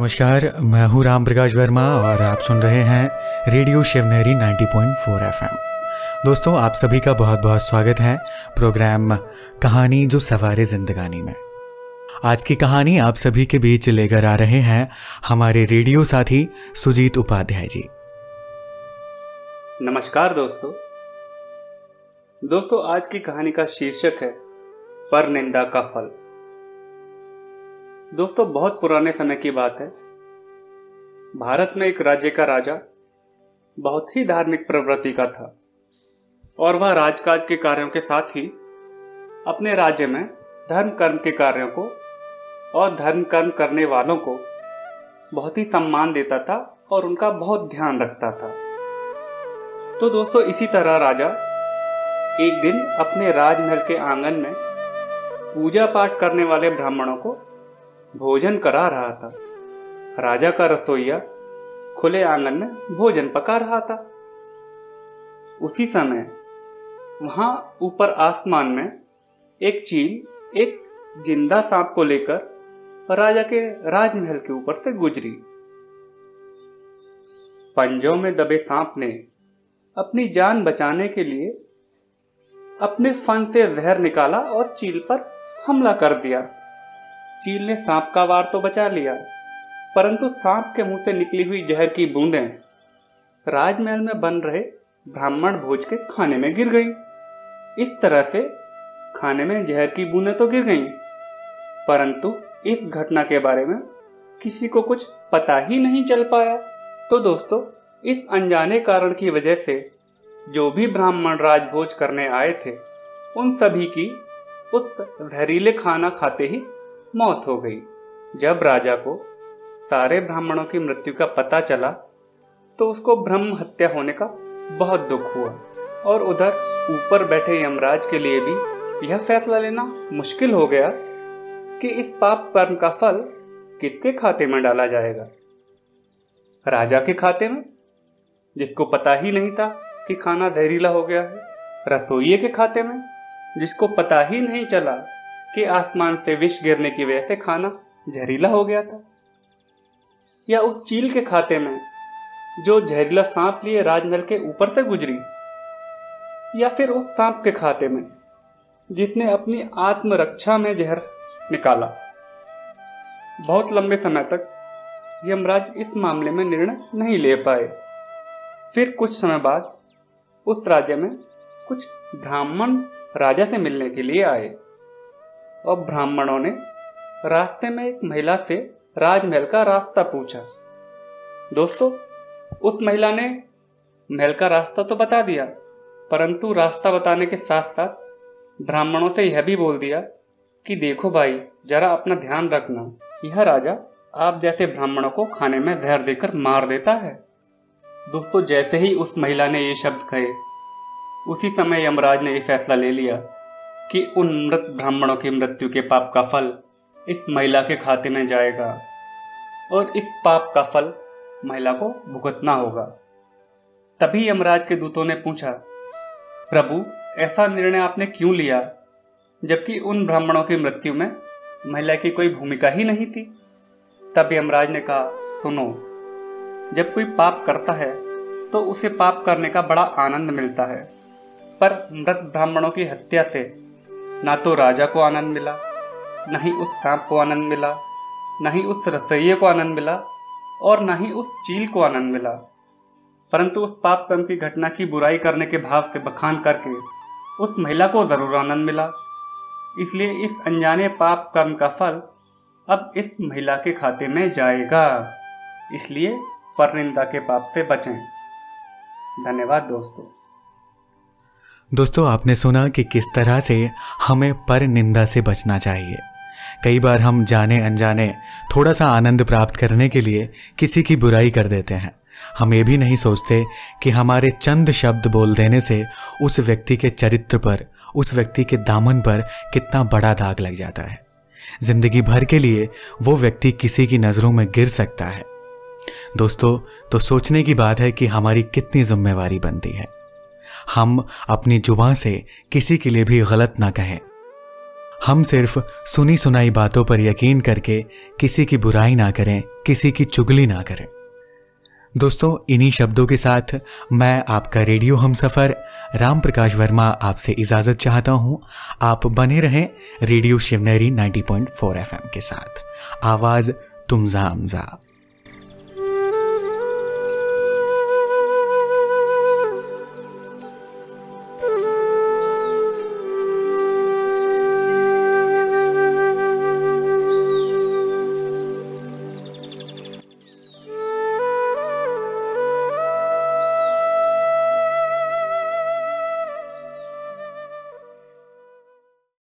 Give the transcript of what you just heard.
नमस्कार, मैं हूँ राम प्रकाश वर्मा और आप सुन रहे हैं रेडियो शिवनेरी 90.4 FM। दोस्तों, आप सभी का बहुत बहुत स्वागत है प्रोग्राम कहानी जो सवारे जिंदगानी में। आज की कहानी आप सभी के बीच लेकर आ रहे हैं हमारे रेडियो साथी सुजीत उपाध्याय जी। नमस्कार दोस्तों, आज की कहानी का शीर्षक है परनिंदा का फल। दोस्तों, बहुत पुराने समय की बात है। भारत में एक राज्य का राजा बहुत ही धार्मिक प्रवृत्ति का था और वह राजकाज के कार्यों के साथ ही अपने राज्य में धर्म कर्म के कार्यों को और धर्म कर्म करने वालों को बहुत ही सम्मान देता था और उनका बहुत ध्यान रखता था। तो दोस्तों, इसी तरह राजा एक दिन अपने राजमहल के आंगन में पूजा पाठ करने वाले ब्राह्मणों को भोजन करा रहा था। राजा का रसोइया खुले आंगन में भोजन पका रहा था। उसी समय वहां ऊपर आसमान में एक चील एक जिंदा सांप को लेकर राजा के राजमहल के ऊपर से गुजरी। पंजों में दबे सांप ने अपनी जान बचाने के लिए अपने फन से जहर निकाला और चील पर हमला कर दिया। चील ने सांप का वार तो बचा लिया, परंतु सांप के मुंह से निकली हुई जहर की बूंदें राजमहल में बन रहे ब्राह्मण भोज के खाने में गिर गईं। इस तरह से खाने में जहर की बूंदें तो गिर गईं, परंतु इस घटना के बारे में किसी को कुछ पता ही नहीं चल पाया। तो दोस्तों, इस अनजाने कारण की वजह से जो भी ब्राह्मण राजभोज करने आए थे, उन सभी की उस जहरीले खाना खाते ही मौत हो गई। जब राजा को सारे ब्राह्मणों की मृत्यु का पता चला तो उसको ब्रह्म हत्या होने का बहुत दुख हुआ और उधर ऊपर बैठे यमराज के लिए भी यह फैसला लेना मुश्किल हो गया कि इस पाप कर्म का फल किसके खाते में डाला जाएगा। राजा के खाते में, जिसको पता ही नहीं था कि खाना जहरीला हो गया है, रसोइये के खाते में, जिसको पता ही नहीं चला कि आसमान से विष गिरने की वजह से खाना जहरीला हो गया था, या उस चील के खाते में जो जहरीला सांप लिए राजमहल के ऊपर से गुजरी, या फिर उस सांप के खाते में जिसने अपनी आत्मरक्षा में जहर निकाला। बहुत लंबे समय तक यमराज इस मामले में निर्णय नहीं ले पाए। फिर कुछ समय बाद उस राज्य में कुछ ब्राह्मण राजा से मिलने के लिए आए और ब्राह्मणों ने रास्ते में एक महिला से राजमहल का रास्ता पूछा। दोस्तों, उस महिला ने महल का रास्ता तो बता दिया, परंतु रास्ता बताने के साथ साथ ब्राह्मणों से यह भी बोल दिया कि देखो भाई, जरा अपना ध्यान रखना, यह राजा आप जैसे ब्राह्मणों को खाने में जहर देकर मार देता है। दोस्तों, जैसे ही उस महिला ने ये शब्द कहे, उसी समय यमराज ने यह फैसला ले लिया कि उन मृत ब्राह्मणों की मृत्यु के पाप का फल इस महिला के खाते में जाएगा और इस पाप का फल महिला को भुगतना होगा। तभी यमराज के दूतों ने पूछा, प्रभु, ऐसा निर्णय आपने क्यों लिया, जबकि उन ब्राह्मणों की मृत्यु में महिला की कोई भूमिका ही नहीं थी। तब यमराज ने कहा, सुनो, जब कोई पाप करता है तो उसे पाप करने का बड़ा आनंद मिलता है, पर मृत ब्राह्मणों की हत्या से ना तो राजा को आनंद मिला, न ही उस सांप को आनंद मिला, न ही उस रसोइये को आनंद मिला और न ही उस चील को आनंद मिला, परंतु उस पाप कर्म की घटना की बुराई करने के भाव से बखान करके उस महिला को जरूर आनंद मिला। इसलिए इस अनजाने पाप कर्म का फल अब इस महिला के खाते में जाएगा। इसलिए परनिंदा के पाप से बचें। धन्यवाद दोस्तों, आपने सुना कि किस तरह से हमें परनिंदा से बचना चाहिए। कई बार हम जाने अनजाने थोड़ा सा आनंद प्राप्त करने के लिए किसी की बुराई कर देते हैं। हम ये भी नहीं सोचते कि हमारे चंद शब्द बोल देने से उस व्यक्ति के चरित्र पर, उस व्यक्ति के दामन पर कितना बड़ा दाग लग जाता है। जिंदगी भर के लिए वो व्यक्ति किसी की नज़रों में गिर सकता है। दोस्तों, तो सोचने की बात है कि हमारी कितनी जिम्मेवारी बनती है। हम अपनी जुबान से किसी के लिए भी गलत ना कहें। हम सिर्फ सुनी सुनाई बातों पर यकीन करके किसी की बुराई ना करें, किसी की चुगली ना करें। दोस्तों, इन्हीं शब्दों के साथ मैं आपका रेडियो हमसफर राम प्रकाश वर्मा आपसे इजाजत चाहता हूं। आप बने रहें रेडियो शिवनेरी 90.4 FM के साथ। आवाज तुमजा हमजा।